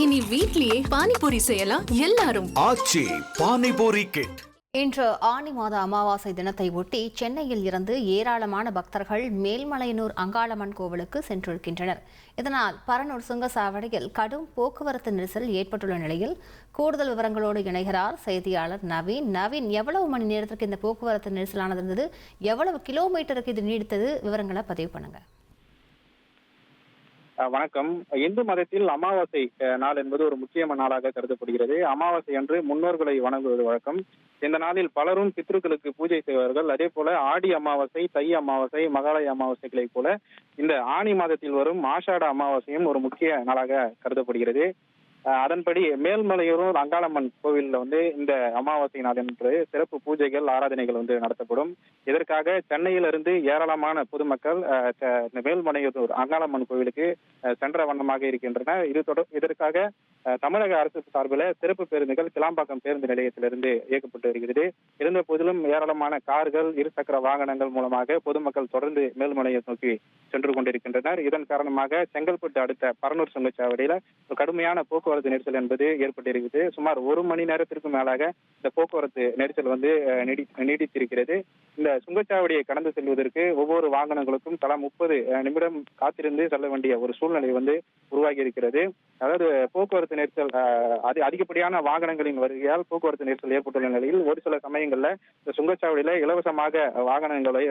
இனி வீட்லயே பானிபூரி செய்யலாம் எல்லாரும். ஆச்சி பானிபூரி கிட். இன்று ஆனி மாத அமாவாசை தினத்தை ஒட்டி சென்னையில் இருந்து ஏராளமான பக்தர்கள் மேல்மலையனூர் அங்காளம்மன் கோவிலுக்கு சென்றிருக்கின்றனர். இதனால் பரனூர் சுங்கசாவடியில் கடும் போக்குவரத்து நெரிசல் ஏற்பட்டுள்ள நிலையில் கூடுதல் விவரங்களோடு இணைகிறார் செய்தியாளர் நவீன். நவீன், எவ்வளவு மணி நேரத்திற்கு இந்த போக்குவரத்து நெரிசலானது இருந்தது? எவ்வளவு கிலோமீட்டருக்கு இது நீடித்தது? விவரங்களை பதிவு பண்ணுங்க. வணக்கம். இந்து மதத்தில் அமாவாசை நாள் என்பது ஒரு முக்கியமான நாளாக கருதப்படுகிறது. அமாவாசை அன்று முன்னோர்களை வணங்குவது வழக்கம். இந்த நாளில் பலரும் பித்ருக்களுக்கு பூஜை செய்வார்கள். அதே போல ஆடி அமாவாசை, தை அமாவாசை, மகாலய அமாவாசைகளை போல இந்த ஆனி மாதத்தில் வரும் ஆஷாட அமாவாசையும் ஒரு முக்கிய நாளாக கருதப்படுகிறது. அதன்படி மேல்மலையூர் அங்காளம்மன் கோவிலில் இந்த அமாவாசை நாள் என்று சிறப்பு பூஜைகள், ஆராதனைகள் நடத்தப்படும். இதற்காக சென்னையிலிருந்து ஏராளமான பொதுமக்கள் மேல்மலையூர் அங்காளம்மன் கோவிலுக்கு சென்ற வண்ணமாக இருக்கின்றனர். இதற்காக தமிழக அரசு சார்பில் சிறப்பு பேருந்துகள் கிளாம்பாக்கம் பேருந்து நிலையத்திலிருந்து இயக்கப்பட்டு வருகிறது. இருந்த போதிலும் ஏராளமான கார்கள், இருசக்கர வாகனங்கள் மூலமாக பொதுமக்கள் தொடர்ந்து மேல்மலையை நோக்கி சென்று கொண்டிருக்கின்றனர். இதன் காரணமாக செங்கல்பட்டு அடுத்த பரனூர் சுங்கச்சாவடியில கடுமையான போக்குவரத்து நெரிசல் என்பது ஏற்பட்டிருக்கிறது. சுமார் 1 மணி நேரத்திற்கு மேலாக இந்த போக்குவரத்து நெரிசல் நீடித்திருக்கிறது. இந்த சுங்கச்சாவடியை கடந்து செல்வதற்கு ஒவ்வொரு வாகனங்களுக்கும் தலா 30 நிமிடம் காத்திருந்து செல்ல வேண்டிய ஒரு சூழ்நிலை உருவாகி இருக்கிறது. அதாவது போக்குவரத்து நெரிசல் அதிகப்படியான வாகனங்களின் வருகையால் போக்குவரத்து நெரிசல் ஏற்பட்டுள்ள நிலையில் ஒரு சில சமயங்கள்ல இந்த சுங்கச்சாவடியில இலவசமாக வாகனங்களை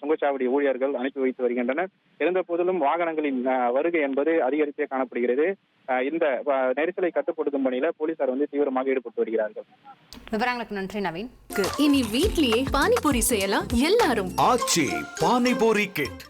சுங்கச்சாவடி ஊழியர்கள் அனுப்பி வைத்து வருகின்றனர். இருந்த போதிலும் வாகனங்களின் வருகை என்பது அதிகரித்தே காணப்படுகிறது. இந்த நெரிசலை கட்டுப்படுத்தும் பணியில போலீசார் தீவிரமாக ஈடுபட்டு வருகிறார்கள். விவரங்களுக்கு நன்றி நவீன். இனி வீட்லயே பானிபூரி செய்யலாம் எல்லாரும். ஆச்சி பானிபூரி கிட்.